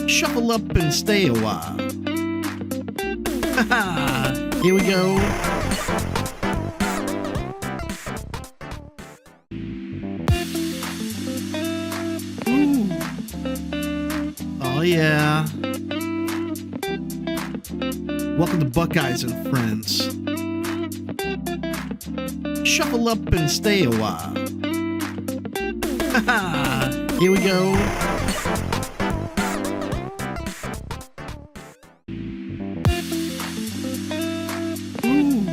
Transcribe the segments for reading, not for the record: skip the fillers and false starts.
Shuffle up and stay a while. Haha, here we go. Ooh. Oh yeah. Welcome to Buckeyes and Friends. Shuffle up and stay a while. Haha, here we go. Ooh.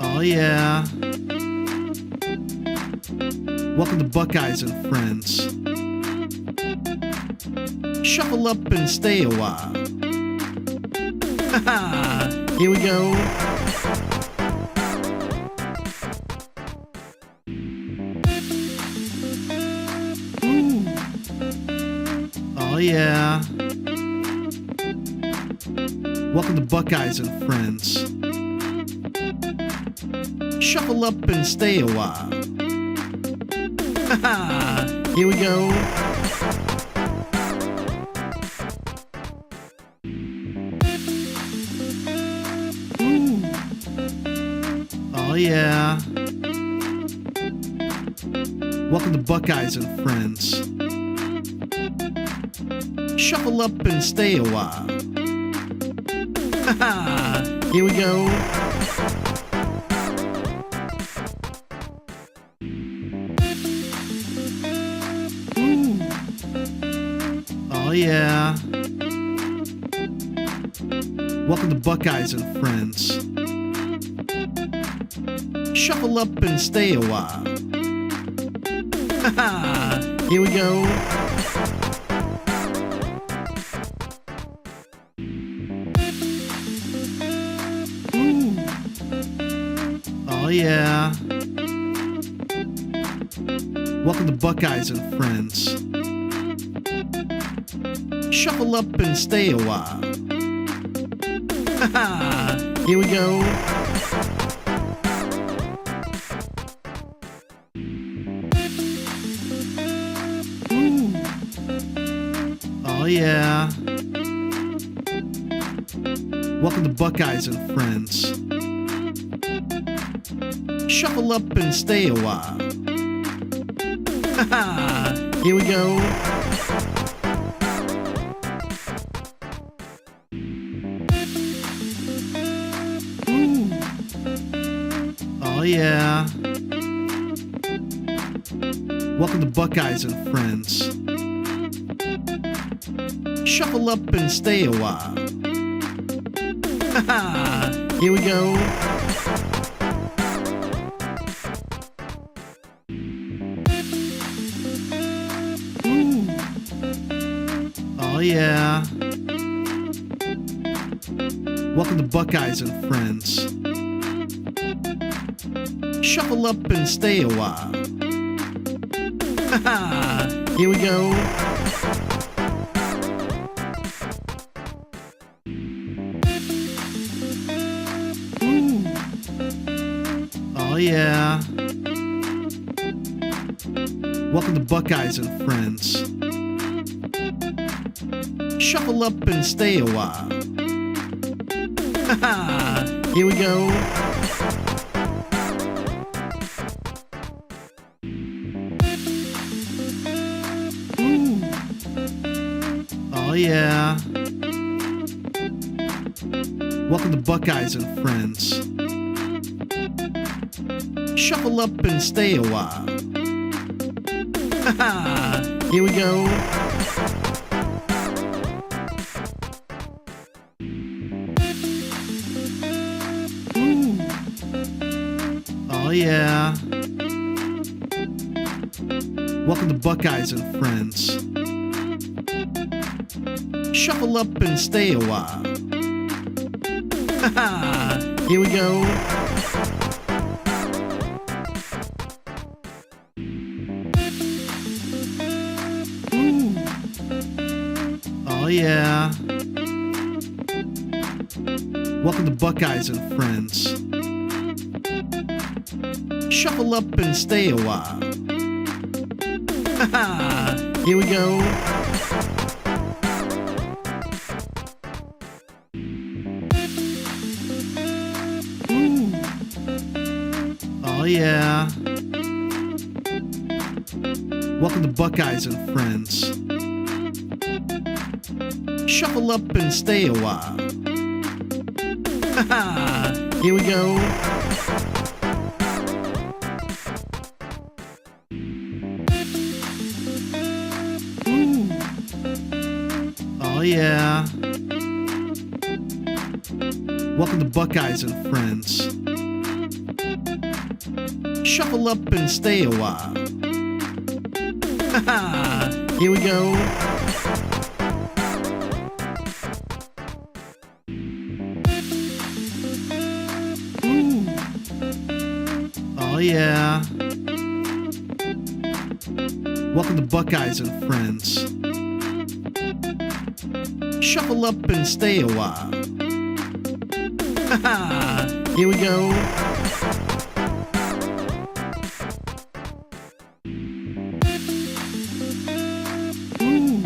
Oh yeah. Welcome to Buckeyes and Friends. Shuffle up and stay a while. Haha, here we go. Ooh. Oh yeah. Welcome to Buckeyes and Friends. Shuffle up and stay a while. Haha, here we go. Ooh. Oh yeah. Welcome to Buckeyes and Friends. Shuffle up and stay a while. Haha, here we go. Ooh. Oh yeah. Welcome to Buckeyes and Friends. Shuffle up and stay a while. Haha, here we go. Ooh. Oh yeah. Welcome to Buckeyes and Friends. Shuffle up and stay a while. Haha, here we go. Ooh. Oh yeah. Welcome to Buckeyes and Friends. Shuffle up and stay a while. Haha, here we go. Ooh. Oh yeah. Welcome to Buckeyes and Friends. Shuffle up and stay a while. Haha, here we go. Ooh. Oh yeah. Welcome to Buckeyes and Friends. Shuffle up and stay a while. Haha, here we go. Ooh. Oh yeah. Welcome to Buckeyes and Friends. Shuffle up and stay a while. Haha, here we go. Ooh. Oh yeah. Welcome to Buckeyes and Friends. Shuffle up and stay a while. Haha, here we go. Ooh. Oh yeah. Welcome to Buckeyes and Friends. Shuffle up and stay a while. Haha, here we go. Ooh. Oh yeah. Welcome to Buckeyes and Friends. Shuffle up and stay a while. Haha, here we go. yeah. Welcome to Buckeyes and Friends. Shuffle up and stay a while. Here we go. Ooh. Oh yeah. Welcome to Buckeyes and Friends. Shuffle up and stay a while. Here we go. Ooh. Oh yeah. Welcome to Buckeyes and Friends. Shuffle up and stay a while. Here we go. Ooh.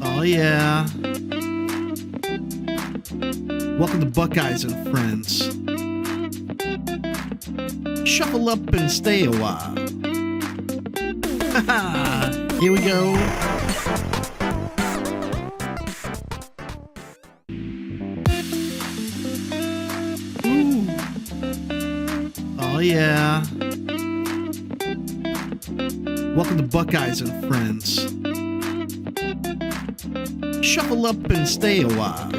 Oh yeah. Welcome to Buckeyes and Friends. Shuffle up and stay a while. Here we go. Ooh. Oh yeah. Welcome to Buckeyes and Friends. Shuffle up and stay a while.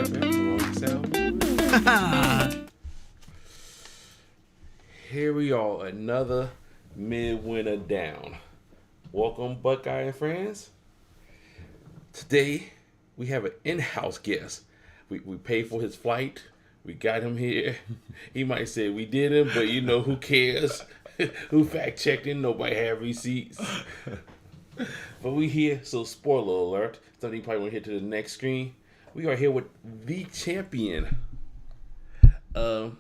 Here we are, another midwinter down. Welcome, Buckeye and friends. Today, we have an in-house guest. We paid for his flight. We got him here. He might say we did him, but you know, who cares? Who fact-checked him? Nobody had receipts. But we here, so spoiler alert. Something you probably want to hit to the next screen. We are here with the champion. I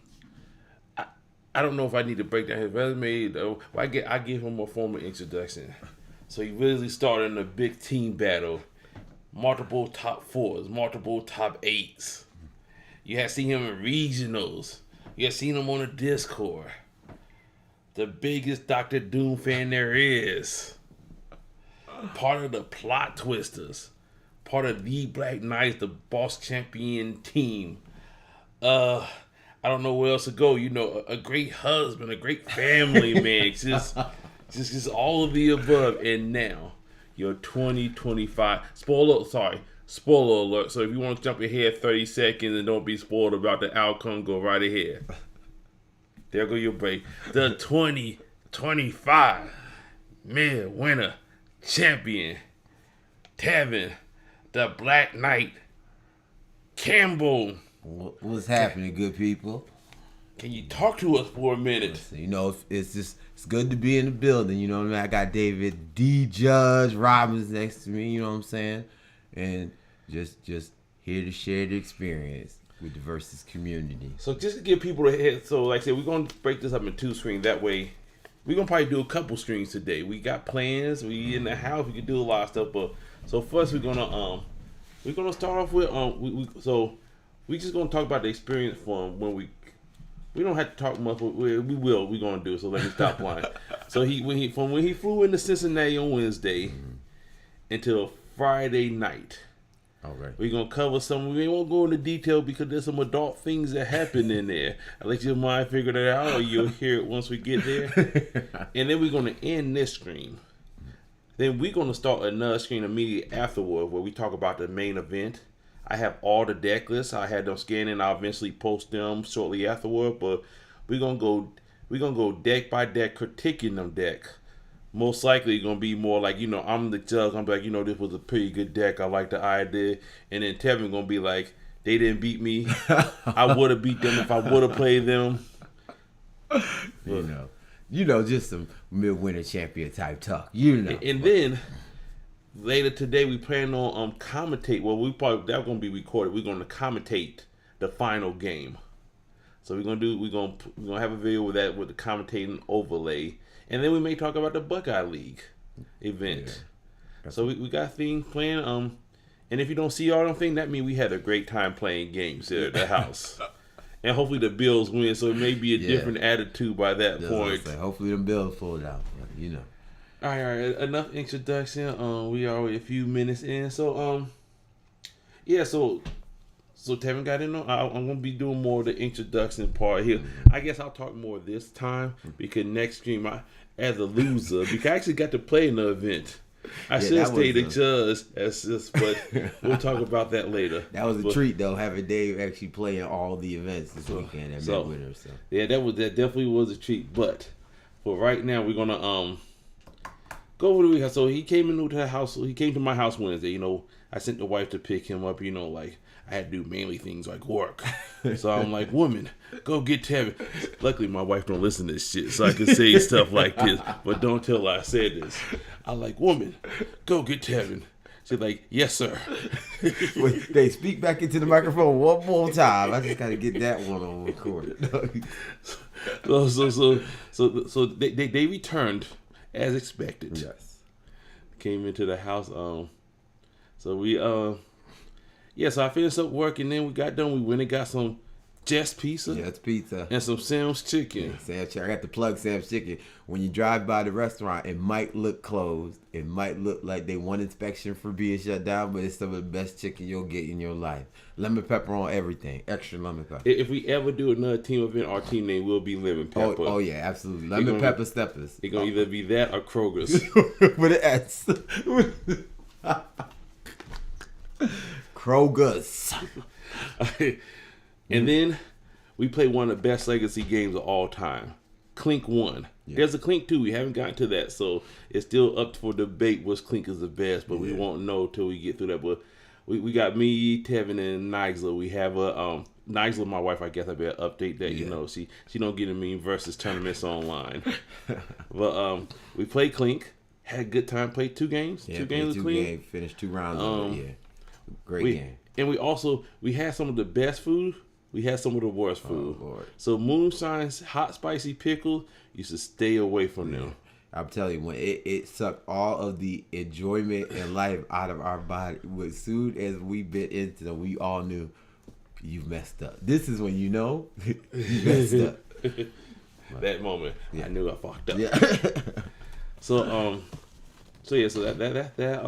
don't know if I need to break down his resume, though. I give him a formal introduction. So he really started in a big team battle. Multiple top fours, multiple top eights. You have seen him in regionals. You have seen him on the Discord. The biggest Dr. Doom fan there is. Part of the Plot Twisters. Part of the Black Knights, the boss champion team. I don't know where else to go. You know, a great husband, a great family man. Just all of the above. And now, your 2025 spoiler alert. So if you want to jump ahead 30 seconds and don't be spoiled about the outcome, go right ahead. There go your break. The 2025 midwinter champion, Tevin, the Black Knight, Campbell. What's happening, good people? Can you talk to us for a minute? You know, it's good to be in the building. You know what I mean? I got David D. Judge Robbins next to me. You know what I'm saying? And just here to share the experience with the Versus community. So just to give people a head, so like I said, we're gonna break this up in two screens. That way, we're gonna probably do a couple streams today. We got plans. We in the house. We can do a lot of stuff. But so first, we're gonna start off with we just gonna talk about the experience from when we don't have to talk much, but we're gonna do it. So let me stop lying. So when he flew into Cincinnati on Wednesday until Friday night. All right. We're gonna cover some. We won't go into detail because there's some adult things that happen in there. I'll let your mind figure that out, or you'll hear it once we get there. And then we're gonna end this stream. Then we're gonna start another screen immediately afterward, where we talk about the main event. I have all the deck lists. I had them scanned and I'll eventually post them shortly afterward. But we're gonna go deck by deck, critiquing them deck. Most likely gonna be more like, you know, I'm the judge. I'm like, you know, this was a pretty good deck. I like the idea. And then Tevin gonna be like, they didn't beat me. I would have beat them if I would have played them. You know, just some midwinter champion type talk. You know. And then later today we plan on commentate. Well, that's gonna be recorded. We're gonna commentate the final game. So we're gonna have a video with that with the commentating overlay. And then we may talk about the Buckeye League event. Yeah. So we got things planned. And if you don't see all them things, that means we had a great time playing games here at the house. And hopefully the Bills win, so it may be a different attitude by that That's what I'm point. saying. Hopefully them Bills pull it out. But, you know. All right. Enough introduction. We are a few minutes in, so yeah. So Tevin got in on. I'm gonna be doing more of the introduction part here. I guess I'll talk more this time because next stream, as a loser, because I actually got to play in the event. I should have stayed a judge, but we'll talk about that later. That was a treat though, having Dave actually play in all the events this weekend at MidWinter. So yeah, that definitely was a treat. But for right now, we're gonna go over the weekend. So he came into the house. He came to my house Wednesday. You know, I sent the wife to pick him up. You know, like I had to do mainly things like work. So I'm like, woman, go get Tevin. Luckily, my wife don't listen to this shit, so I can say stuff like this. But don't tell her I said this. I'm like, woman, go get Tevin. She's like, yes, sir. Wait, they speak back into the microphone one more time. I just gotta get that one on record. So they returned as expected. Yes. Came into the house. So we so I finished up work and then we got done. We went and got some Just Pizza. Yes, pizza. And some Sam's Chicken. Yeah, Sam's Chicken. I got to plug Sam's Chicken. When you drive by the restaurant, it might look closed. It might look like they want inspection for being shut down, but it's some of the best chicken you'll get in your life. Lemon pepper on everything. Extra lemon pepper. If we ever do another team event, our team name will be Lemon Pepper. Oh yeah, absolutely. Lemon pepper steppers. It's going to either be that or Kroger's. With an S. Kroger's. And then we played one of the best legacy games of all time. Clink 1. Yeah. There's a Clink 2. We haven't gotten to that, so it's still up for debate which Clink is the best, but we won't know till we get through that. But we got me, Tevin, and Nigel. We have a Nigel, my wife. I guess I better update that. You know, she don't get in me versus tournaments online. But we played Clink. Had a good time. Played 2 games. Yeah, 2 games of Clink. Finished 2 rounds of it. Yeah. Great game. And we had some of the best food. We had some of the worst food. Oh, Lord. So Moonshine's hot spicy pickle, you should stay away from them. I'm telling you, when it sucked all of the enjoyment and life out of our body. As soon as we bit into them, we all knew you messed up. This is when you know you messed up. That moment, I knew I fucked up. Yeah. So that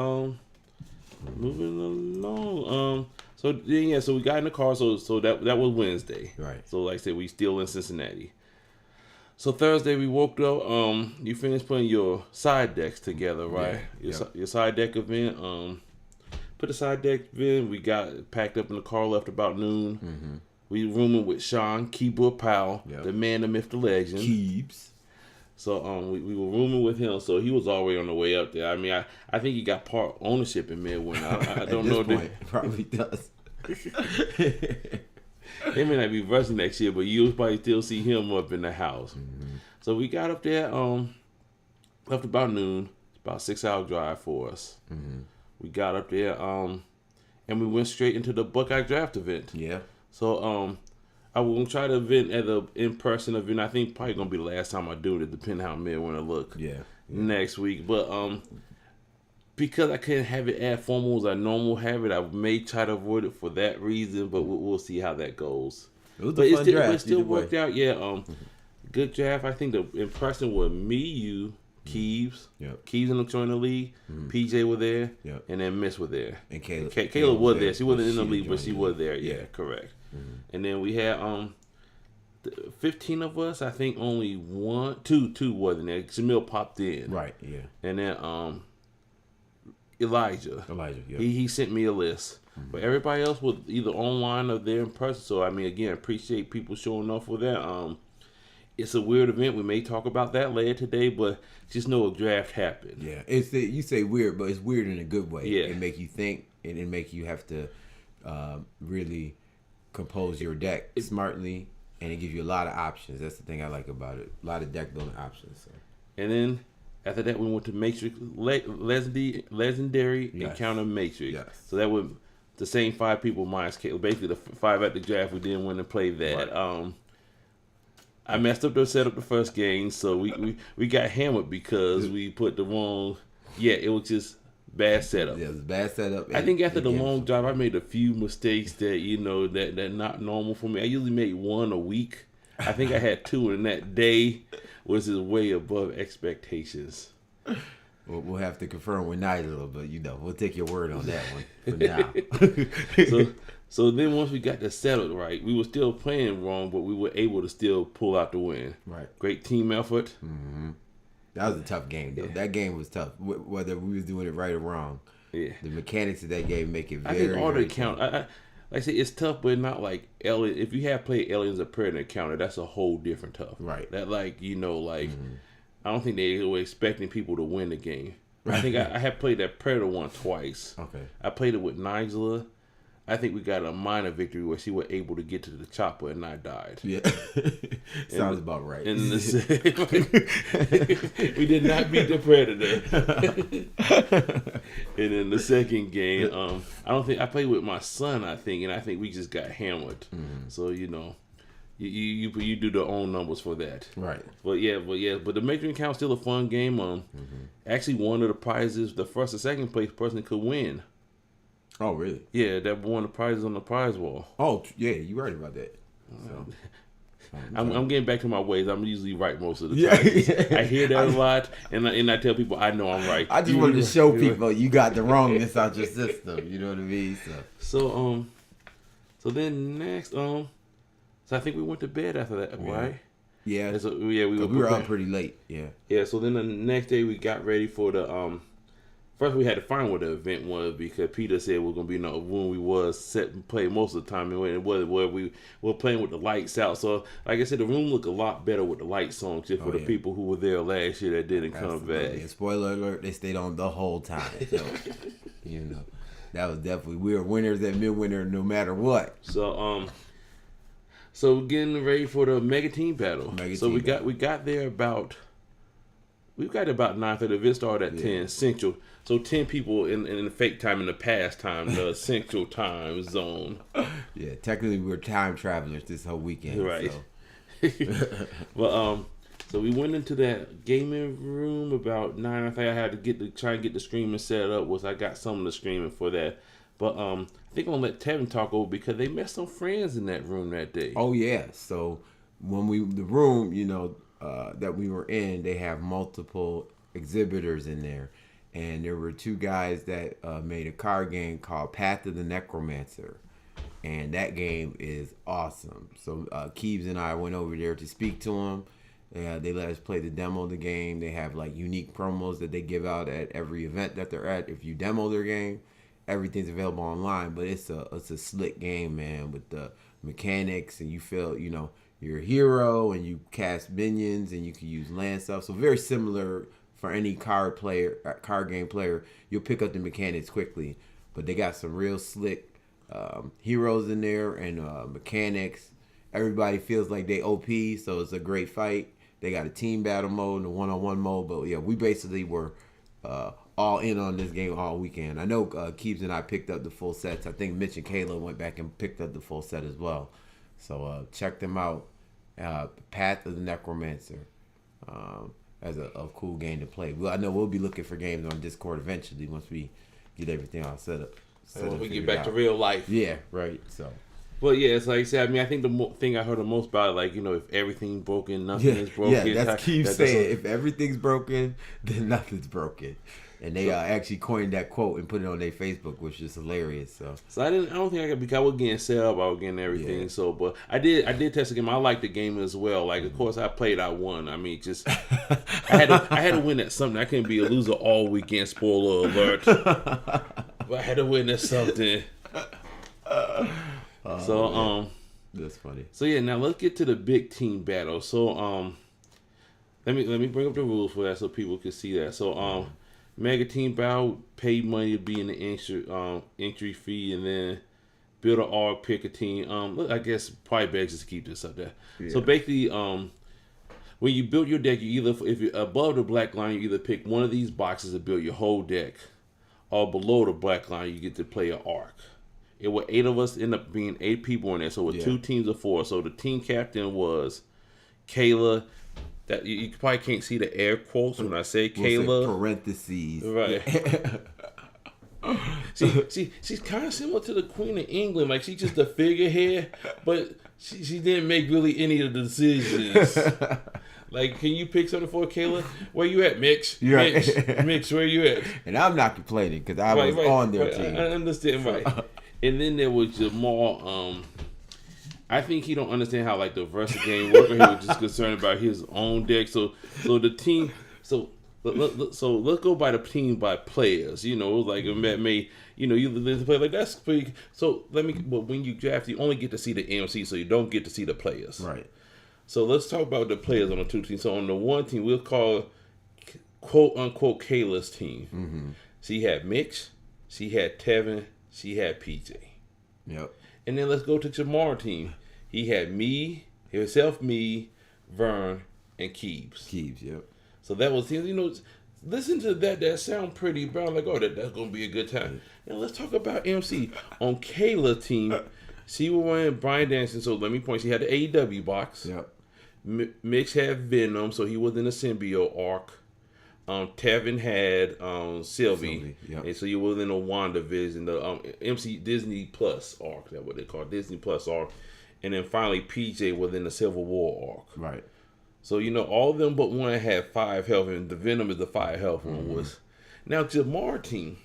moving along. So we got in the car. So that was Wednesday. Right. So like I said, we still in Cincinnati. So Thursday we woke up. You finished putting your side decks together, right? Yeah. Your side deck event. Put the side deck event. We got packed up in the car. Left about noon. Mm-hmm. We rooming with Sean Keyboard Powell, the man, the myth, the legend. Keebs. So we were rooming with him, so he was already on the way up there. I mean, I think he got part ownership in MidWinter. I don't know. Point, probably does. He may not be rushing next year, but you'll probably still see him up in the house. Mm-hmm. So we got up there, left about noon. It's about a 6-hour drive for us. Mm-hmm. We got up there, and we went straight into the Buckeye Draft event. Yeah. So I will try the event at an in-person event. I think probably gonna be the last time I do it, depending how MidWinter look. Yeah. Next week, but because I couldn't have it as formal as I normally have it, I may try to avoid it for that reason. But we'll see how that goes. It was a fun draft. It still worked out. Yeah. Good draft. I think the in-person was me, you, Keeves. Yep. Keeves in the joint the league. Mm-hmm. PJ were there. Yep. And then Miss were there. And Kayla. Kayla was there. She wasn't in the league, but she was there. Yeah, correct. Mm-hmm. And then we had 15 of us. I think only two wasn't there. Jamil popped in. Right. Yeah. And then Elijah. Yeah. He sent me a list. Mm-hmm. But everybody else was either online or there in person. So I mean, again, appreciate people showing up for that. It's a weird event. We may talk about that later today, but just know a draft happened. Yeah, you say weird, but it's weird in a good way. Yeah, it make you think, and it make you have to really compose your deck smartly, and it gives you a lot of options. That's the thing I like about it. A lot of deck building options. So. And then after that, we went to Matrix Legendary Encounter Matrix. Yes. So that was the same 5 people minus Caleb. Basically, the 5 at the draft we didn't win to play that. Right. I messed up the setup the first game, so we got hammered because we put the wrong. Yeah, it was just Bad setup. Yeah, it was a bad setup. I think after the Again, long drive, I made a few mistakes that that not normal for me. I usually make one a week. I think I had two, and that day was just way above expectations. We'll have to confirm with Nigel, but we'll take your word on that one for now. So then once we got that settled right, we were still playing wrong, but we were able to still pull out the win. Right. Great team effort. Mm-hmm. That was a tough game, though. Yeah. That game was tough, whether we was doing it right or wrong. Yeah. The mechanics of that game make it very, I think all the very count. tough. Like I said, it's tough, but not like Alien. If you have played Aliens of Predator Encounter, that's a whole different tough. Right. That I don't think they were expecting people to win the game. I think I have played that Predator one twice. Okay. I played it with Nigella. I think we got a minor victory where she was able to get to the chopper and not died. Yeah. Sounds about right. And we did not beat the Predator. And in the second game, I don't think I played with my son. I think we just got hammered. Mm-hmm. So you do the own numbers for that. Right. But the Measuring Count's still a fun game. Actually, one of the prizes, the first or second place person could win. Oh, really? Yeah, that won the prizes on the prize wall. Oh, yeah, you're right about that. So, I'm getting back to my ways. I'm usually right most of the time. I hear that a lot, and I tell people I know I'm right. I just wanted to show people you got the wrongness out your system. You know what I mean? So then next, so I think we went to bed after that, right? Yeah. And so, we were up pretty late. Yeah. Yeah. So then the next day we got ready for the First, we had to find what the event was because Peter said we're gonna be in a room we was set and play most of the time, and it was where we were playing with the lights out. So, like I said, the room looked a lot better with the lights on, just for the people who were there last year that didn't come back. And spoiler alert: they stayed on the whole time. So, that was definitely we were winners at Midwinter no matter what. So we're getting ready for the mega team battle. We got there about. We got about 9:30. The event started at 10 Central. So 10 people in the fake time, in the past time, the Central time zone. Yeah, technically we were time travelers this whole weekend. Right. So. Well, so we went into that gaming room about 9. I think I had to try and get the streaming set up. I got some of the streaming for that. But I think I'm gonna let Tevin talk over because they met some friends in that room that day. Oh yeah. So when the room, that we were in, they have multiple exhibitors in there, and there were two guys that made a card game called Path of the Necromancer, and that game is awesome. So Keeves and I went over there to speak to them. They let us play the demo of the game. They have like unique promos that they give out at every event that they're at. If you demo their game, everything's available online, but it's a slick game, man, with the mechanics, and you feel you're a hero and you cast minions and you can use land stuff. So very similar for any card game player. You'll pick up the mechanics quickly, but they got some real slick heroes in there and mechanics. Everybody feels like they OP, so it's a great fight. They got a team battle mode and a one-on-one mode, but yeah, we basically were all in on this game all weekend. I know Keeves and I picked up the full sets. I think Mitch and Kayla went back and picked up the full set as well. So check them out. Path of the Necromancer as a cool game to play. Well, I know we'll be looking for games on Discord eventually once we get everything all set up. When we get back to real life. Yeah, right. So. Well, yeah, it's like I said. I mean, I think the thing I heard the most about, if everything's broken, nothing is broken. Yeah, that's Keith saying. If everything's broken, then nothing's broken. And they actually coined that quote and put it on their Facebook, which is hilarious. So I don't think I could, because I was getting set up, I was getting everything. Yeah. So, but I did test the game. I liked the game as well. Like, of course, I played, I won. I mean, just I had to win at something. I couldn't be a loser all weekend. Spoiler alert. But I had to win at something. That's funny. So yeah, now let's get to the big team battle. So let me bring up the rules for that so people can see that. So mega team battle, pay money to be in the entry fee, and then build an arc, pick a team. Look, I guess probably begs us to keep this up there. Yeah. So basically, when you build your deck, if you're above the black line, you either pick one of these boxes to build your whole deck, or below the black line, you get to play an arc. It was 8 of us, end up being 8 people in there. So with 2 teams of 4. So the team captain was Kayla. That you probably can't see the air quotes when I say Kayla. Parentheses. Right. She's kind of similar to the Queen of England. Like, she's just a figurehead, but she didn't make really any of the decisions. Like, can you pick something for Kayla? Where you at, Mix? Right. Mix, where you at? And I'm not complaining because I was on their team. I understand, right. And then there was Jamal. I think he don't understand how, like, the versus game works. He was just concerned about his own deck. So the team. So let's go by the team by players. You know, like Matt May. You know, you play like that's pretty. So but when you draft, you only get to see the MC, so you don't get to see the players. Right. So let's talk about the players on the two teams. So on the one team, we'll call quote unquote Kayla's team. Mm-hmm. She had Mitch, she had Tevin, she had PJ. Yep. And then let's go to Jamar's team. He had himself, Vern, and Keebs. Yep. So that was him. You know, listen to that. That sound pretty brown. Like, oh, that's gonna be a good time. Now let's talk about MC on Kayla's team. She was wearing Brian Dancing. So let me point. She had the AEW box. Yep. Mitch had Venom, so he was in the symbiote arc. Tevin had Sylvie, yep. And so he was in the WandaVision, the MC Disney Plus arc. That's what they call it, Disney Plus arc. And then finally, PJ was in the Civil War arc. Right. So, you know, all of them but one had 5 health, and the Venom is the 5 health one was. Now, Jamar's team,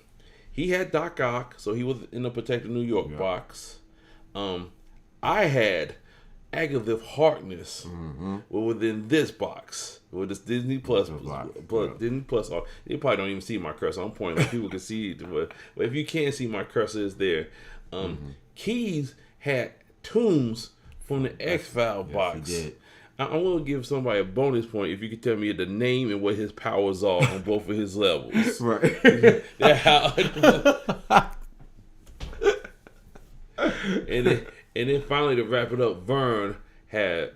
he had Doc Ock, so he was in the Protective New York box. I had Agatha Harkness within this box with this Disney Plus Disney Plus. They probably don't even see my cursor. I'm pointing like people can see it, but if you can't see my cursor, it's there. Keys had Tooms from the X-File box. He did. I want to give somebody a bonus point if you could tell me the name and what his powers are on both of his levels. Right. And then finally, to wrap it up, Vern had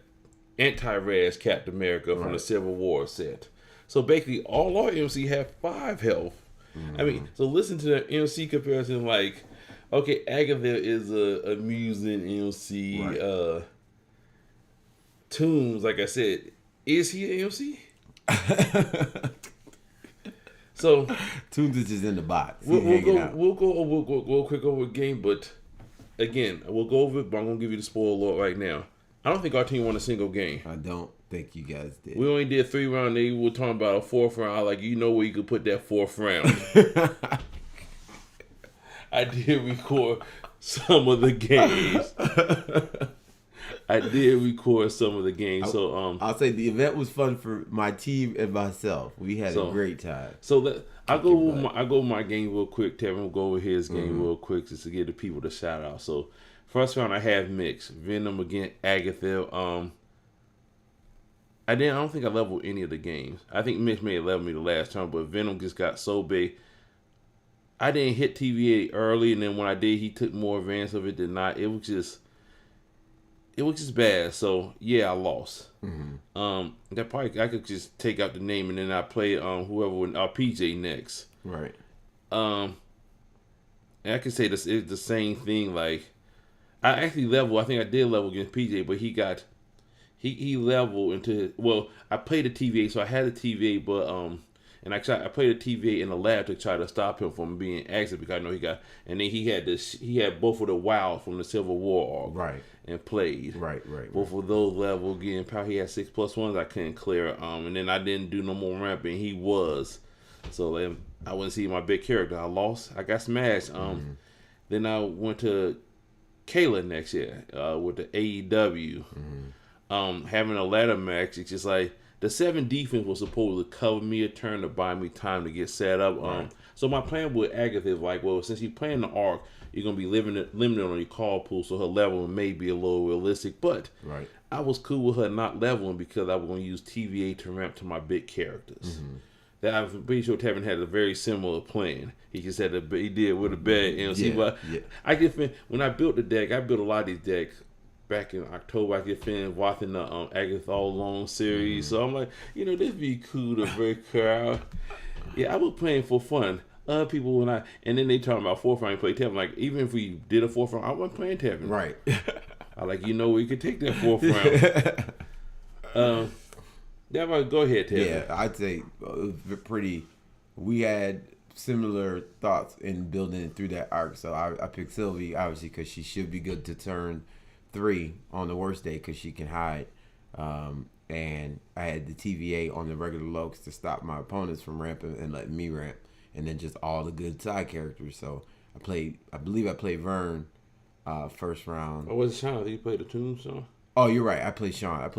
Anti-Res Captain America from the Civil War set. So basically, all our MC had 5 health. I mean, so listen to the MC comparison. Like, okay, Agatha is a amusing MC. Right. Tooms, like I said, is he an MC? So Tooms is just in the box. We'll go quick over the game, but again, we'll go over it. But I'm gonna give you the spoiler right now. I don't think our team won a single game. I don't think you guys did. We only did 3 rounds. They were talking about a 4th round. Like, you know where you could put that 4th round. I did record some of the games. So I'll say the event was fun for my team and myself. We had a great time. So I'll go with my game real quick. Tevin will go over his game real quick just to give the people the shout out. So first round I have Mix, Venom against Agatha. I don't think I leveled any of the games. I think Mix may have leveled me the last turn, but Venom just got so big. I didn't hit TVA early, and then when I did, he took more advantage of it than not. It was just bad. So yeah, I lost. That probably I could just take out the name and then I play whoever PJ next. Right. And I could say this is the same thing. Like, I actually leveled. I think I did level against PJ, but he leveled into. Well, I played the TVA, so I had a TVA, but and I played the TVA in the lab to try to stop him from being active because I know he got. And then he had both of the WoW from the Civil War arc. Right. And played. Right. Both of those levels getting power. He had 6+1s I couldn't clear. And then I didn't do no more ramping. He was. So then I wouldn't see my big character. I lost. I got smashed. Then I went to Kayla next year with the AEW. Having a ladder match, it's just like the 7 defense was supposed to cover me a turn to buy me time to get set up. So my plan with Agatha is like, well, since you're playing the arc, you're going to be limited on your call pool, so her level may be a little realistic. But I was cool with her not leveling because I was going to use TVA to ramp to my big characters. That I'm pretty sure Tevin had a very similar plan. He just had he did with a bad MC. I get when I built the deck, I built a lot of these decks back in October. I get finished watching the Agatha All Alone series. So I'm like, this be cool to break her out. Yeah, I was playing for fun. Other people and then they talking about 4th round, play Tevin. Like, even if we did a 4th round, I wasn't playing Tevin. Right. I we could take that 4th round. Go ahead, Tevin. Yeah, I'd say it was pretty. We had similar thoughts in building it through that arc. So I picked Sylvie obviously because she should be good to turn 3 on the worst day because she can hide. And I had the TVA on the regular lokes to stop my opponents from ramping and letting me ramp, and then just all the good side characters. So I believe I played Vern first round. Oh, was it Sean? Did you play the Tombstone? Oh, you're right. I played Sean.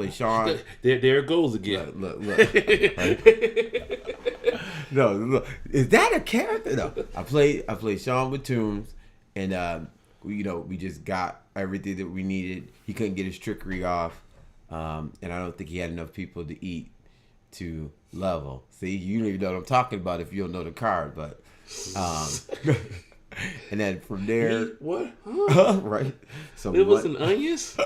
There it goes again. Look. No, look. Is that a character? No. I played Sean with Tombs, and we just got everything that we needed. He couldn't get his trickery off, and I don't think he had enough people to eat to level. See, you don't even know what I'm talking about if you don't know the card, but and then from there, what? Huh? Right? So it was an onions.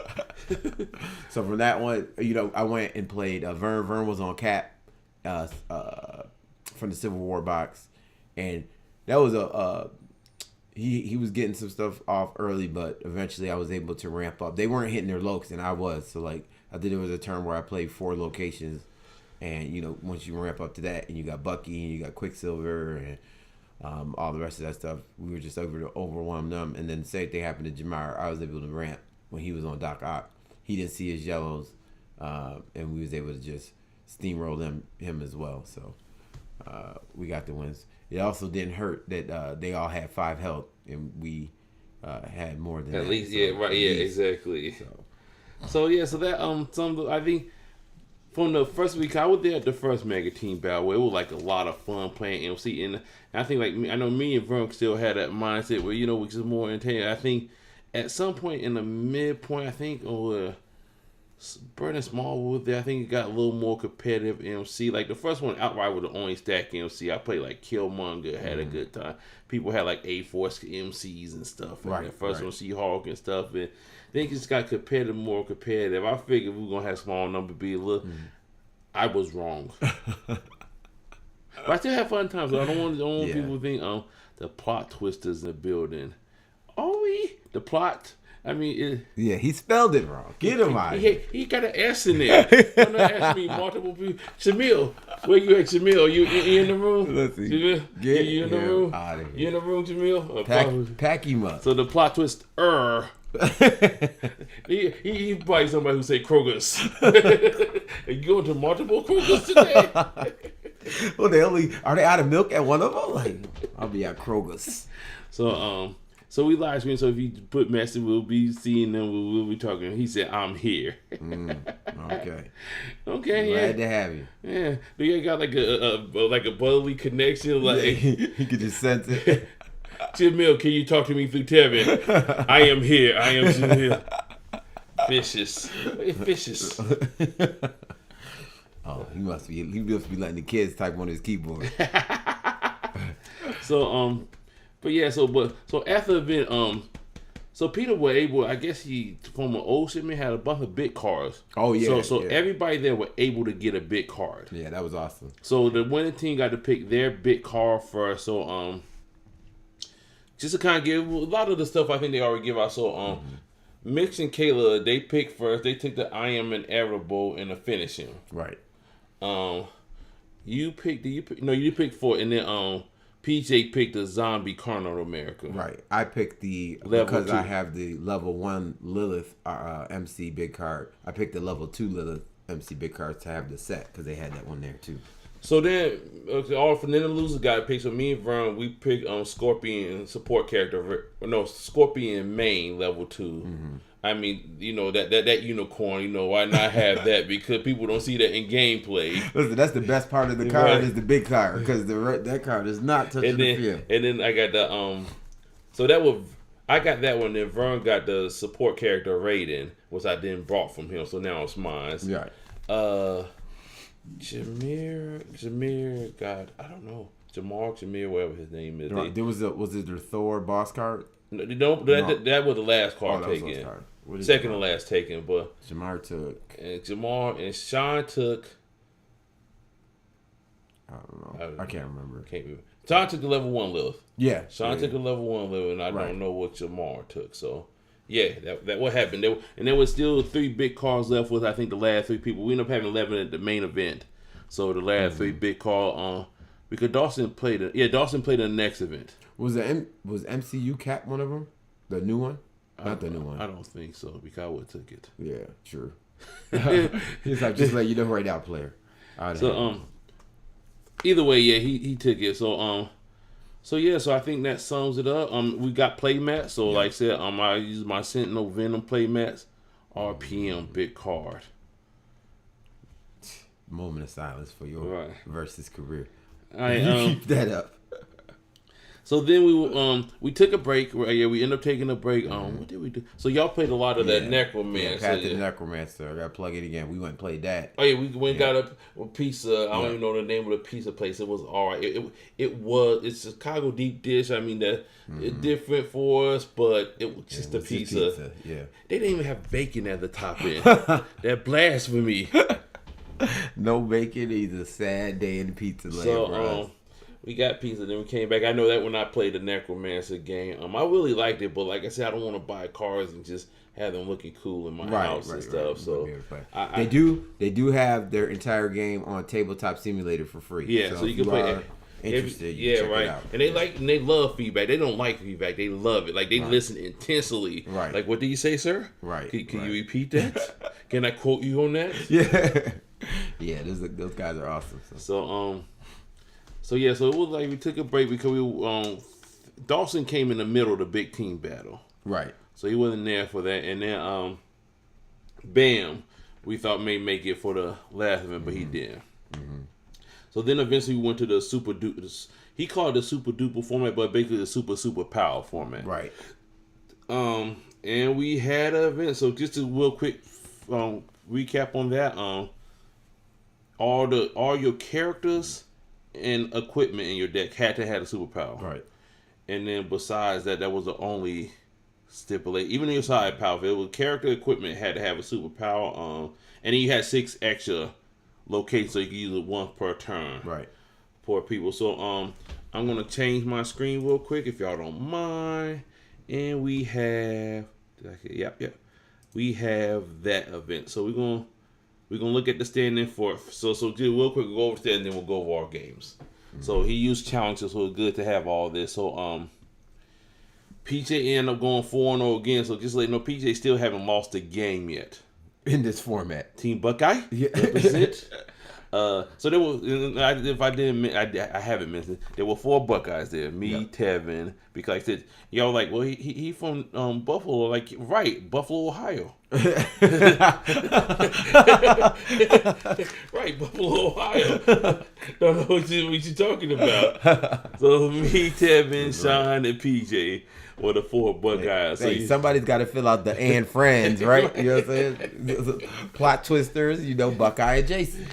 So from that one, I went and played Vern. Vern was on Cap from the Civil War box, and that was he was getting some stuff off early, but eventually I was able to ramp up. They weren't hitting their lokes, and I was. So like I think there was a turn where I played 4 locations, and once you ramp up to that, and you got Bucky and you got Quicksilver and all the rest of that stuff, we were just able to overwhelm them. And then the same thing happened to Jamar. I was able to ramp when he was on Doc Ock. He didn't see his yellows, and we was able to just steamroll him as well. So we got the wins. It also didn't hurt that they all had 5 health, and we had more than at that. least. So, Yeah, right. Yeah, exactly. So that I think. From the first week, I was there at the first Mega Team Battle where it was like a lot of fun playing MC. And I think I know me and Vern still had that mindset where, which is more entertaining. I think at some point in the midpoint, I think, Burning Small was there. I think it got a little more competitive MC. Like the first one outright was the only stack MC. I played like Killmonger, had a good time. People had like A-Force MCs and stuff. And the first one, She-Hulk and stuff. And I think it's got more competitive. I figured we were going to have small number be a little. I was wrong. But I still have fun times. So I don't want people to think the plot twisters in the building. The plot. I mean, he spelled it wrong. Get him out. He got an S in there. Don't ask me multiple people. Shamil, where you at, Shamil? You in the room? Listen, you in the room? Out of here. You in the room, Jamil? Pack him up. So the plot twist, he probably somebody who say Kroger's. You going to multiple Kroger's today? Well, are they out of milk at one of them? Like, I'll be at Kroger's. So we live stream. So if you put message, we'll be seeing them. We'll be talking. He said, "I'm here." Okay. Okay. Glad to have you. Yeah. Do you got like a brotherly connection? Like you could just sense it. Jamil, can you talk to me through Tevin? I am here. I am Jamil. Vicious. Vicious. Oh, he must be letting the kids type on his keyboard. But yeah, so after the event, so Peter was able, I guess he from an old shipment had a bunch of bit cards. Oh yeah. So everybody there were able to get a bit card. Yeah, that was awesome. So the winning team got to pick their bit card first. So just to kind of give a lot of the stuff I think they already give out. So Mitch and Kayla, they picked first. They took the I Am Inevitable and the finishing. Right. You picked. You picked 4, and then PJ picked the Zombie Carnal America. Right. I picked because I have the level 1 Lilith MC big card. I picked the level 2 Lilith MC big card to have the set because they had that one there too. So then, the loser got picked. So me and Vern, we picked Scorpion support character. No, Scorpion main level 2. Mm-hmm. I mean, that unicorn. Why not have that? Because people don't see that in gameplay. Listen, that's the best part of the card is the big card because that card is not touching the field. And then I got the I got that one. Then Vern got the support character Raiden, which I then brought from him. So now it's mine. Right. Jameer got, I don't know, Jameer, whatever his name is. Was it their Thor boss card? No, that was the last card taken. Second to last taken, but Jamar took. And Jamar and Sean took. I don't know. I can't remember. Sean took the level 1 Lilith. Yeah. Sean took the level 1 Lilith, and I don't know what Jamar took. So yeah, that what happened. There was still 3 big cards left with I think the last 3 people. We ended up having 11 at the main event. So the last 3 big card because Dawson played the next event. Was MCU Cap one of them? The new one? Not the new one. I don't think so because I would have took it. Yeah, true. He's like, just let you know right now, player. Either way, yeah, he took it. So I think that sums it up. We got play mats. So like I said, I use my Sentinel Venom play mats. RPM big card. Moment of silence for your versus career. Keep that up. So then we took a break. Yeah, we ended up taking a break. What did we do? So y'all played a lot of that Necromancer. Yeah, the Necromancer. I got to plug it again. We went and played that. Oh yeah, we went and got a pizza. I don't even know the name of the pizza place. It was all right. It's Chicago deep dish. I mean that it's different for us, but it was just a pizza. Yeah, they didn't even have bacon at the top end. That blasphemy. No bacon either. Sad day in the pizza land. So we got pizza, then we came back. I know that when I played the Necromancer game, I really liked it, but like I said, I don't want to buy cars and just have them looking cool in my house and stuff. So they do have their entire game on Tabletop Simulator for free. Yeah, so you can play it. Interested, you check it out. And they love feedback. They don't like feedback. They love it. Like they listen intensely. Right. Like, what did you say, sir? Right. Can you repeat that? Can I quote you on that? Yeah. Yeah, those guys are awesome. So it was like we took a break because Dawson came in the middle of the big team battle. Right. So he wasn't there for that. And then Bam, we thought may make it for the last event, but he didn't. Mm-hmm. So then eventually we went to the super duper. He called it the super duper format, but basically the super power format. Right. And we had an event. So just a real quick recap on that. All your characters and equipment in your deck had to have a superpower. Right. And then besides that, that was the only stipulate. Even in your side power, if it was character equipment had to have a superpower. And then you had 6 extra locations, so you could use it once per turn. Right. For people. So I'm gonna change my screen real quick if y'all don't mind. And we have we have that event. So we're gonna look at the standing for so just real quick, we'll go over there and then we'll go over our games. Mm-hmm. So he used challenges, so it's good to have all this. So PJ ended up going 4-0 again. So just let you know, PJ still haven't lost a game yet in this format. Team Buckeye, represent. So there was, if I didn't, I haven't mentioned, there were 4 Buckeyes there. Me, Tevin, because I said, y'all like, well, he from Buffalo, like, right, Buffalo, Ohio. Right, Buffalo, Ohio. Don't know what you talking about. So me, Tevin, Sean, and PJ were the 4 Buckeyes. Hey, somebody's got to fill out the and friends, right? You know what I'm saying? Plot twisters, Buckeye and Jason.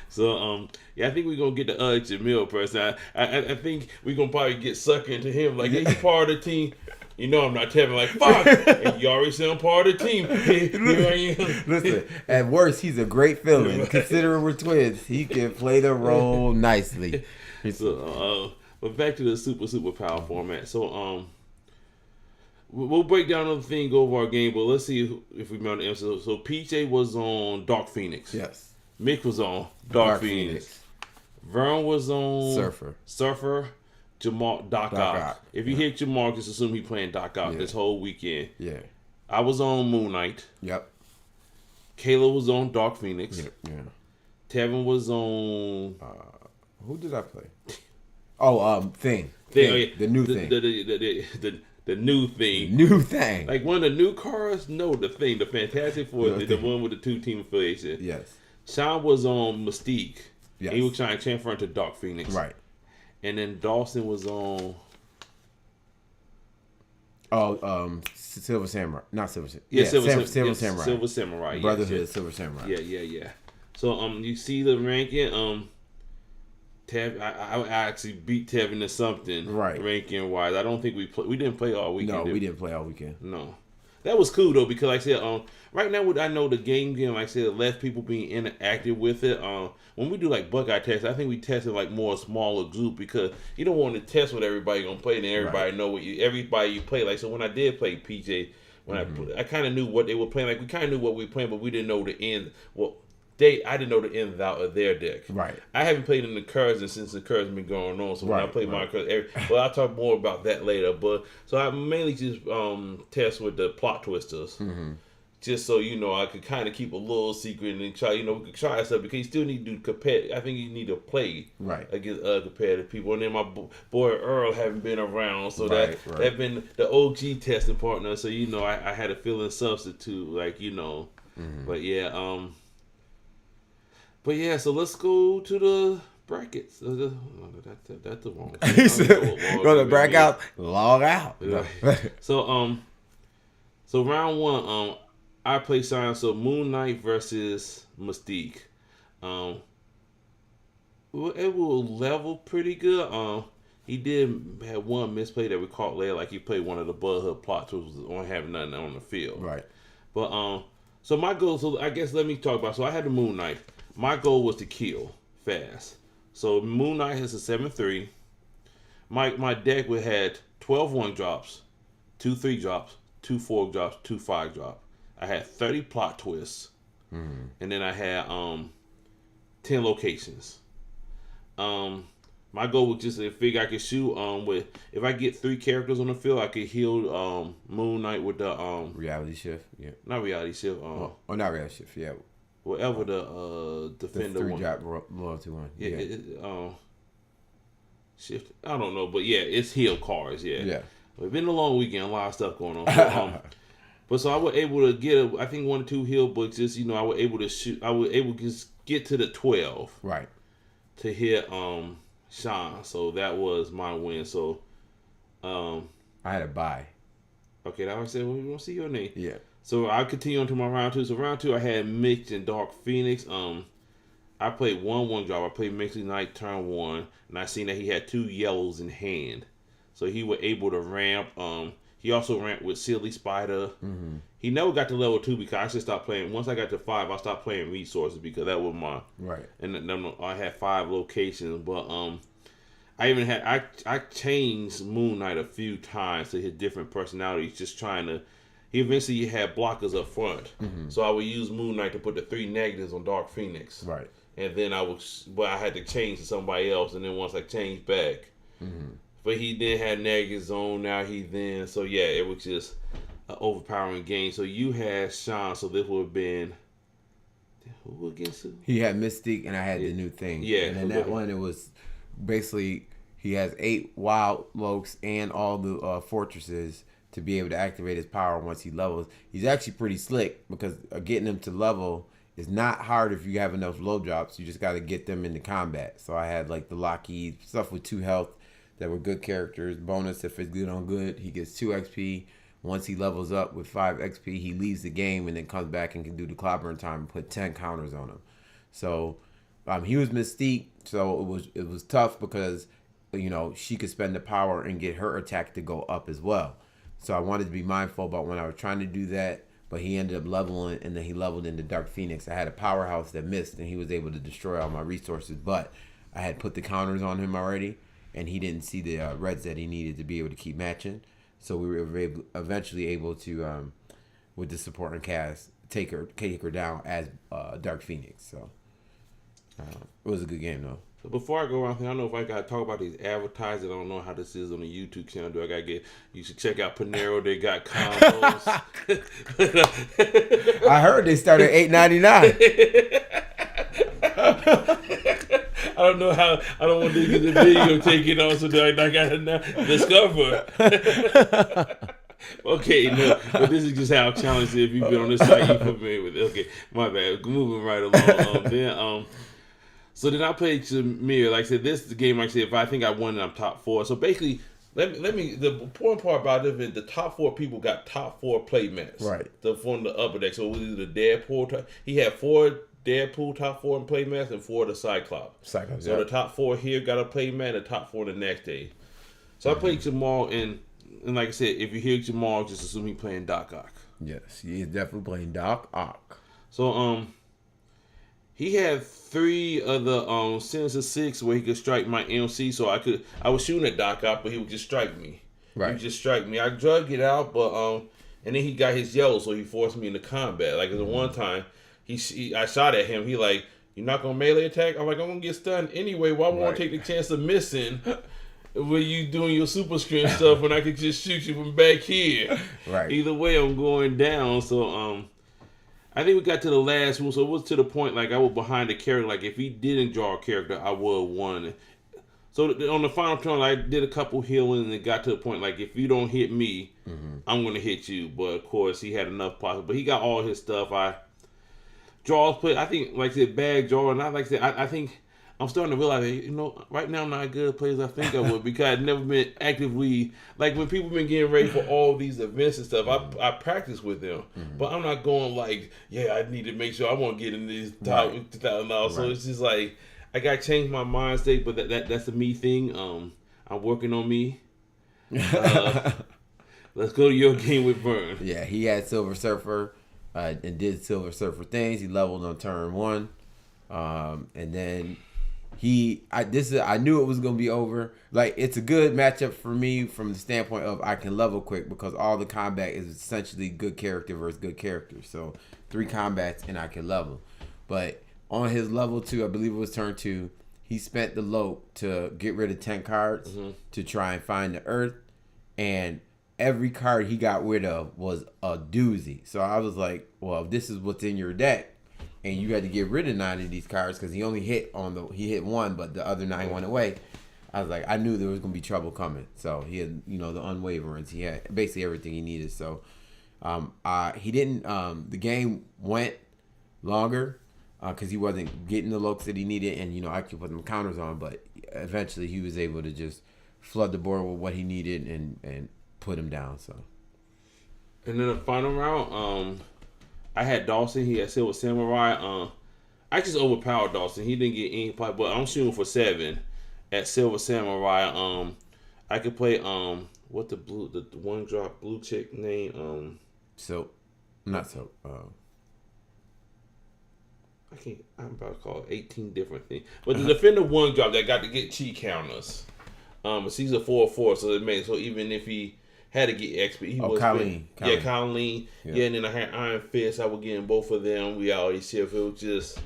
So I think we're gonna get the Jamil person. I think we're gonna probably get sucked into him. Like, he's part of the team. I'm not Tevin, like, fuck. And you already said I'm part of the team. Here I am. Listen, at worst, he's a great villain. Considering we're twins, he can play the role nicely. So, but back to the super power format. So, we'll break down another thing, go over our game, but let's see if we remember the answer. So, PJ was on Dark Phoenix. Yes. Mick was on Dark Phoenix. Vern was on Surfer. Jamal Doc Ock. If you hit Jamal, just assume he playing Doc Ock this whole weekend. Yeah. I was on Moon Knight. Yep. Kayla was on Dark Phoenix. Yeah. Tevin was on. Who did I play? Oh, Thing. The new Thing. The new Thing. New Thing. Like one of the new cars? No, the Thing. The Fantastic Four. The one with the 2 team affiliation. Yes. Sean was on Mystique. Yes. He was trying to transfer into Dark Phoenix. Right. And then Dawson was on. Silver Samurai. Not Silver Samurai. Yeah, Silver Samurai. Silver Samurai. Brotherhood, Silver Samurai. Yeah. So you see the ranking. Tev, I actually beat Tevin to something. Right. Ranking wise, I don't think we didn't play all weekend. No, we didn't play all weekend. No. That was cool though, because like I said, right now I know the game, like I said, less people being interactive with it. When we do like Buckeye tests, I think we tested like more smaller group, because you don't want to test what everybody gonna play and everybody know what everybody you play. Like, so when I did play PJ, when I kind of knew what they were playing. Like, we kind of knew what we were playing, but we didn't know the end. Well, I didn't know the ins and out of their deck. Right. I haven't played in the Curse since the Curse been going on. So when I play my Curse, but I'll talk more about that later. But so I mainly just test with the plot twisters. Just so I could kind of keep a little secret and try, we could try stuff because you still need to compare. I think you need to play against competitive people. And then my boy Earl haven't been around, so that's been the OG testing partner. So I had a feeling substitute, but yeah. So let's go to the brackets. That's the wrong. Go to bracket out, log out. So round one, I play Science, so Moon Knight versus Mystique. It will level pretty good. He did have one misplay that we caught later, like he played one of the Bloodhood plot tools on having nothing on the field. Right. But so my goal. So I guess let me talk about. So I had the Moon Knight. My goal was to kill fast. So Moon Knight has a 7/3. My deck would had 12 1-drops, 2 3-drops, 2 4-drops, 2 5-drops. I had 30 plot twists, and then I had 10 locations. My goal was just to figure I could shoot with if I get 3 characters on the field, I could heal Moon Knight with the reality shift. Yeah, not reality shift. Not reality shift. Yeah, whatever the defender the 3-drop loyalty one. Yeah, shift. I don't know, but yeah, it's heal cards. Yeah. It's been a long weekend, a lot of stuff going on. So, but so I was able to get I think 1 or 2 heal books. Just I was able to shoot. I was able to just get to the 12. Right. To hit Sean. So that was my win. So I had a bye. Okay, now I said we want to see your name. Yeah. So I'll continue on to my round 2. So round 2 I had Mitch and Dark Phoenix. I played 1-1-drop. I played Mitch Knight turn 1, and I seen that he had 2 yellows in hand. So he was able to ramp. He also ramped with Silly Spider. He never got to level 2 because I just stopped playing. Once I got to 5, I stopped playing resources because that was my And then I had 5 locations, but I even had I changed Moon Knight a few times to his different personalities, just trying to. He eventually had blockers up front, so I would use Moon Knight to put the 3 negatives on Dark Phoenix. Right. And then I had to change to somebody else, and then once I changed back. But he did have negatives on. Now so yeah, it was just an overpowering game. So you had Sean. So this would have been who against him? He had Mystique, and I had the new thing. Yeah, and then that one it was basically he has 8 wild lokes and all the fortresses to be able to activate his power once he levels. He's actually pretty slick because getting him to level is not hard if you have enough low drops. You just got to get them into combat. So I had like the Lockheed stuff with 2 health. That were good characters. Bonus, if it's good on good, he gets 2 XP. Once he levels up with 5 XP, he leaves the game and then comes back and can do the clobber in time and put 10 counters on him. So he was Mystique, so it was tough because she could spend the power and get her attack to go up as well. So I wanted to be mindful about when I was trying to do that, but he ended up leveling, and then he leveled into Dark Phoenix. I had a powerhouse that missed, and he was able to destroy all my resources, but I had put the counters on him already. And he didn't see the reds that he needed to be able to keep matching. So we were eventually able to, with the support and cast, take her down as Dark Phoenix. So it was a good game, though. So before I go around, I don't know if I got to talk about these advertisers. I don't know how this is on the YouTube channel. You should check out Panero. They got combos. I heard they started at $8.99. I don't know how. I don't want to get the video taken on, so that I got to discover. Okay, no, but this is just how challenging. If you've been on this site, you're familiar with it. Okay, my bad. Moving right along. So then I played Jameer. Like I said, this is the game. Like I said, if I think I won, I'm top 4. So basically, let me. The important part about it is the top 4 people got top 4 play mats. Right. From the upper deck. So it was the Deadpool. He had 4. Deadpool top 4 in play mats and 4 the Cyclops. So the top 4 here got a play mat, and the top 4 the next day. So I played Jamal, and like I said, if you hear Jamal, just assume he's playing Doc Ock. Yes, he is definitely playing Doc Ock. So he had 3 of the Sinister 6 where he could strike my MC. So I was shooting at Doc Ock, but he would just strike me. Right. He would just strike me. I drug it out, but and then he got his yellow, so he forced me into combat. Like at the one time. I shot at him. He like, you're not gonna melee attack? I'm like, I'm gonna get stunned anyway. Why would I want to take the chance of missing when you doing your super strength stuff when I could just shoot you from back here? Right. Either way, I'm going down. So I think we got to the last one. So it was to the point like I was behind the character. Like if he didn't draw a character, I would have won. So on the final turn, I did a couple healing and it got to the point like if you don't hit me, I'm gonna hit you. But of course, he had enough pocket. But he got all his stuff. Draws play. I think like I said, bad draw, and I said, I think I'm starting to realize that, right now I'm not as good a player as I think I would because I've never been actively like when people been getting ready for all these events and stuff. I practice with them, but I'm not going like, I need to make sure I want to get in these top $2,000. So it's just like I got to change my mind state, but that's a me thing. I'm working on me. Let's go to your game with Vern. Yeah, he had Silver Surfer. And did Silver Surfer things. He leveled on turn 1, and then I knew it was gonna be over. Like it's a good matchup for me from the standpoint of I can level quick because all the combat is essentially good character versus good character. So 3 combats and I can level. But on his level 2, I believe it was turn 2, he spent the lope to get rid of 10 cards to try and find the Earth, and every card he got rid of was a doozy. So I was like, well, if this is what's in your deck, and you had to get rid of 9 of these cards because he only hit 1, but the other 9 went away. I was like, I knew there was gonna be trouble coming. So he had, the unwaverings. He had basically everything he needed. So he didn't. The game went longer because he wasn't getting the looks that he needed, and actually put them counters on. But eventually, he was able to just flood the board with what he needed and put him down. So, and then the final round, I had Dawson. He had Silver Samurai. I just overpowered Dawson. He didn't get any play, but I'm shooting for 7 at Silver Samurai. I could play what the 1-drop blue chick name not so. I'm about to call it 18 different things. But the defender 1-drop that got to get chi counters. But she's a 4/4, so it made so even if he had to get XP, he was Colleen. Yeah, Colleen. Yeah, and then I had Iron Fist. I was getting both of them. We already see if it was just.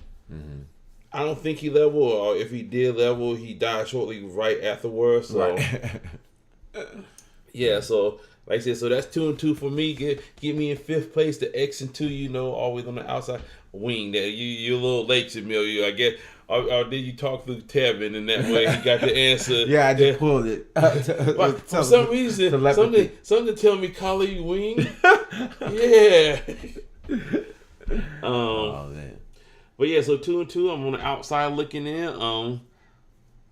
I don't think he leveled, or if he did level, he died shortly right afterwards. So, yeah. So, like I said, so that's 2 and 2 for me. Get me in 5th place. The X and 2, always on the outside wing. That you're a little late, Jamil. I get. Or did you talk through Tevin and that way he got the answer? Yeah, I just pulled it. For some reason, something tell me Kali Wing. Yeah. Oh man. But yeah, so 2 and 2. I'm on the outside looking in.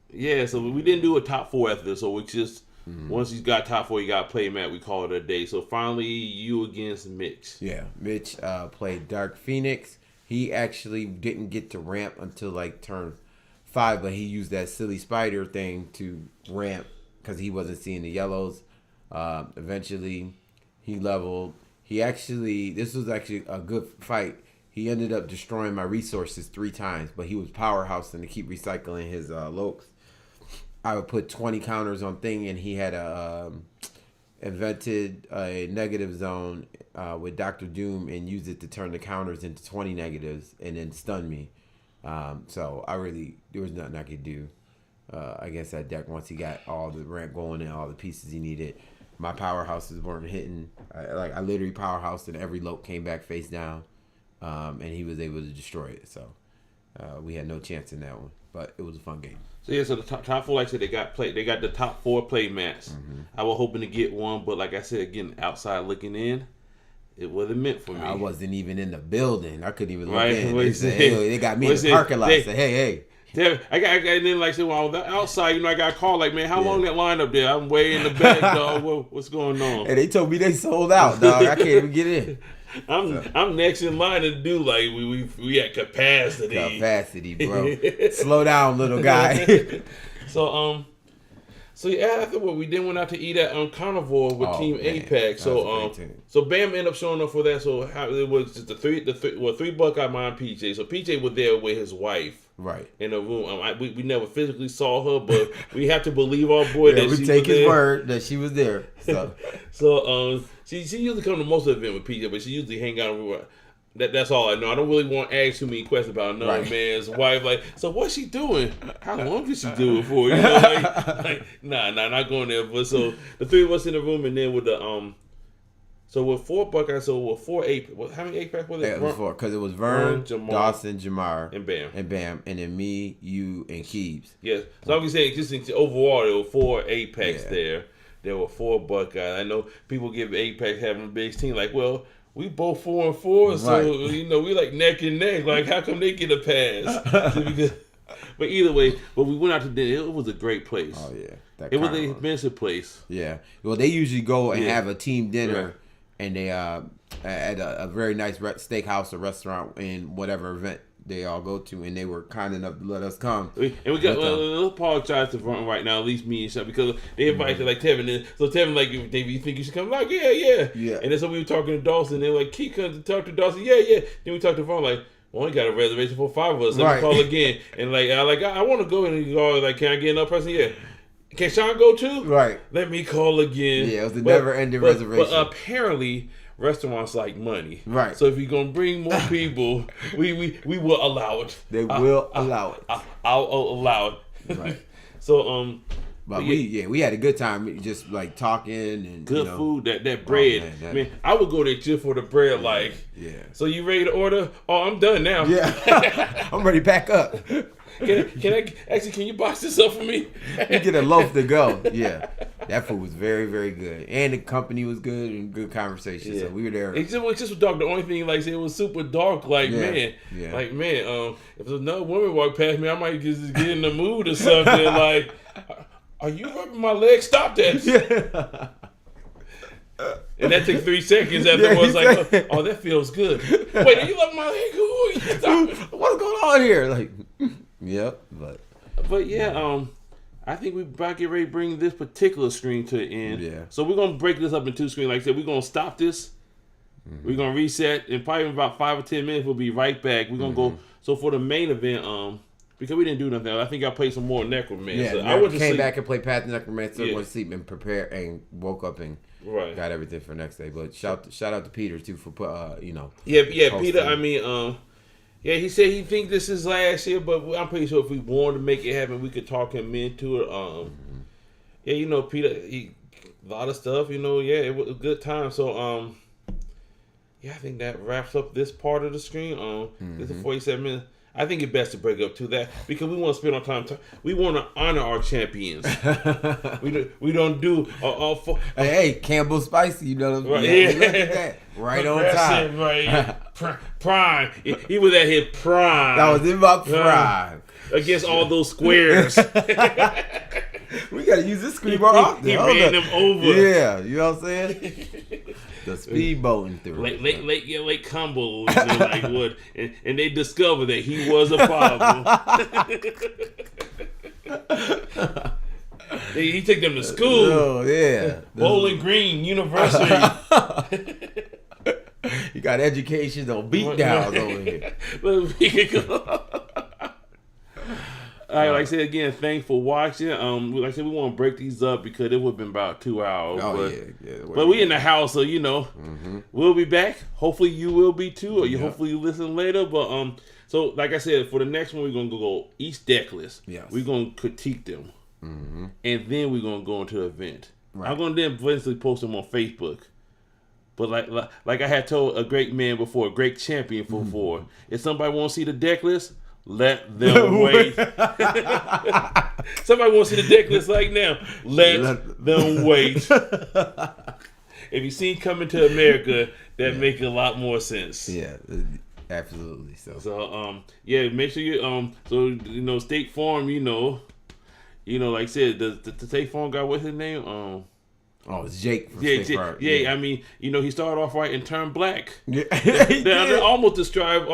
Yeah, so we didn't do a top 4 after this, so we just once he's got top 4, you got to play him at. We call it a day. So finally, you against Mitch. Yeah, Mitch played Dark Phoenix. He actually didn't get to ramp until like turn 5, but he used that silly spider thing to ramp because he wasn't seeing the yellows. Eventually, he leveled. This was actually a good fight. He ended up destroying my resources 3 times, but he was powerhousing to keep recycling his lokes. I would put 20 counters on thing, and he had invented a negative zone with Dr. Doom and used it to turn the counters into 20 negatives and then stun me. So there was nothing I could do against that deck once he got all the ramp going and all the pieces he needed. My powerhouses weren't hitting. I literally powerhoused and every lope came back face down, and he was able to destroy it. So we had no chance in that one, but it was a fun game. So yeah, so the top 4, like I said, they got the top 4 play mats. I was hoping to get one, but like I said, again, outside looking in, it wasn't meant for me. I wasn't even in the building. I couldn't even look right? in. They got me in the parking lot. Say, hey. Damn, and then like I said, when I was outside, I got a call like, man, how long that line up there? I'm way in the back, dog. What's going on? And they told me they sold out, dog. I can't even get in. I'm next in line to do like we at capacity. Capacity, bro. Slow down, little guy. So yeah, afterward we then went out to eat at Carnivore with Team Apex. So Bam ended up showing up for that. So it was just the three Buckeye mine PJ. So PJ was there with his wife. Right. In a room. We never physically saw her, but we have to believe our boy that she was there. We take his word that she was there. So she usually come to most of the event with PJ, but she usually hang out with her. That's all I know. I don't really want to ask too many questions about another man's wife. Like, so what's she doing? How long did she do it for? You know, nah, not going there. But so the three of us in the room, and then with the so with 4 Buckeyes, so with 4 how many 8-packs was it? Yeah, it was 4 because it was Vern, Dawson, Jamar, and Bam, and then me, you, and Keebs. Yes. So I'm just saying, just overall, there were 4 8-packs there. There were 4 Buckeyes. I know people give 8-packs having a big team. Like, well, we both 4-4, so we like neck and neck. Like, how come they get a pass? But either way, we went out to dinner. It was a great place. Oh yeah, it was an expensive place. Yeah. Well, they usually go and have a team dinner. Right. And they at a very nice steakhouse or restaurant in whatever event they all go to, and they were kind enough to let us come. And we got let's apologize to Vern right now, at least me and Sean, because they invited like Tevin. And so Tevin like, Dave, you think you should come? Like, yeah. And then so we were talking to Dawson. They're like, Key comes to talk to Dawson. Yeah. Then we talked to Vern like, we only got a reservation for 5 of us. Let me call again. And I want to go. And he go like, can I get another person? Yeah. Can Sean go too? Right. Let me call again. Yeah, it was a never-ending reservation. But apparently, restaurants like money. Right. So if you're gonna bring more people, we will allow it. They will allow it. I'll allow it. Right. So But we had a good time, just like talking and good food. That bread. Oh, man, I would go there just for the bread. Yeah. So you ready to order? Oh, I'm done now. Yeah. I'm ready to pack up. Can you box this up for me? You get a loaf to go. Yeah, that food was very, very good, and the company was good and good conversation. Yeah. So we were there. It just was dark. The only thing, like, it was super dark. Like, man, if another woman walked past me, I might just get in the mood or something. Like, are you rubbing my leg? Stop that. Yeah. And that took 3 seconds afterwards. Like, oh, that feels good. Wait, are you rubbing my leg? Ooh, what's going on here? Like. Yep, but yeah, I think we about to get ready to bring this particular screen to an end. Yeah. So we're gonna break this up in 2 screens. Like I said, we're gonna stop this. Mm-hmm. We're gonna reset, and probably in about 5 or 10 minutes we'll be right back. We're gonna go. So for the main event, because we didn't do nothing, I think I played some more Necromancer. Yeah, so I came back and played Path of Necromancer. Went to sleep and prepared and woke up and got everything for next day. But shout out to Peter too for Yeah, Peter. I mean, yeah, he said he think this is last year, but I'm pretty sure if we wanted to make it happen, we could talk him into it. Yeah, Peter, a lot of stuff, yeah, it was a good time. So, yeah, I think that wraps up this part of the screen. This is 47 minutes. I think it's best to break up to that because we want to spend our time. We want to honor our champions. we don't do all four. Hey, Campbell Spicy, you know. Right, yeah. Look at that, right on time. Right, prime. He was at his prime. That was in my prime against all those squares. We gotta use this screen more often. He ran them over. Yeah, you know what I'm saying? The speedboating through. Late combos and like what, and they discovered that he was a problem. He took them to school. Oh yeah, Bowling Green University. You got education on beatdowns over here. All right, like I said again, thanks for watching. Like I said, we want to break these up because it would have been about 2 hours. But we in the house, so we'll be back. Hopefully you will be too, or hopefully you listen later. But so like I said, for the next one we're gonna go each deck list. Yes. We're gonna critique them, and then we're gonna go into the event. Right. I'm gonna then eventually post them on Facebook. But like I had told a great man before, a great champion before, if somebody want to see the deck list, let them wait. Somebody wants to see the deck list like now. Let them wait. If you seen Coming to America, that make a lot more sense. Yeah, absolutely. So make sure you State Farm, like I said, the State Farm guy, what's his name? It's Jake from State Farm. Yeah, I mean, he started off right and turned black. Yeah. They almost described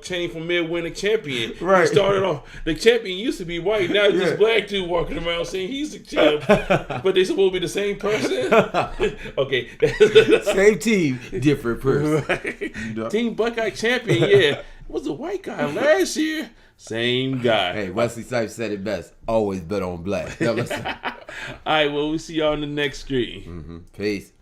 change from MidWinter champion. Right. He started off, the champion used to be white, now it's just black dude walking around saying he's the champ. But they supposed to be the same person? Okay. Same team, different person. Right. Team Buckeye champion, yeah. Was a white guy last year. Same guy. Hey, Wesley Snipes said it best. Always bet on black. All right, well, we'll see y'all in the next stream. Peace.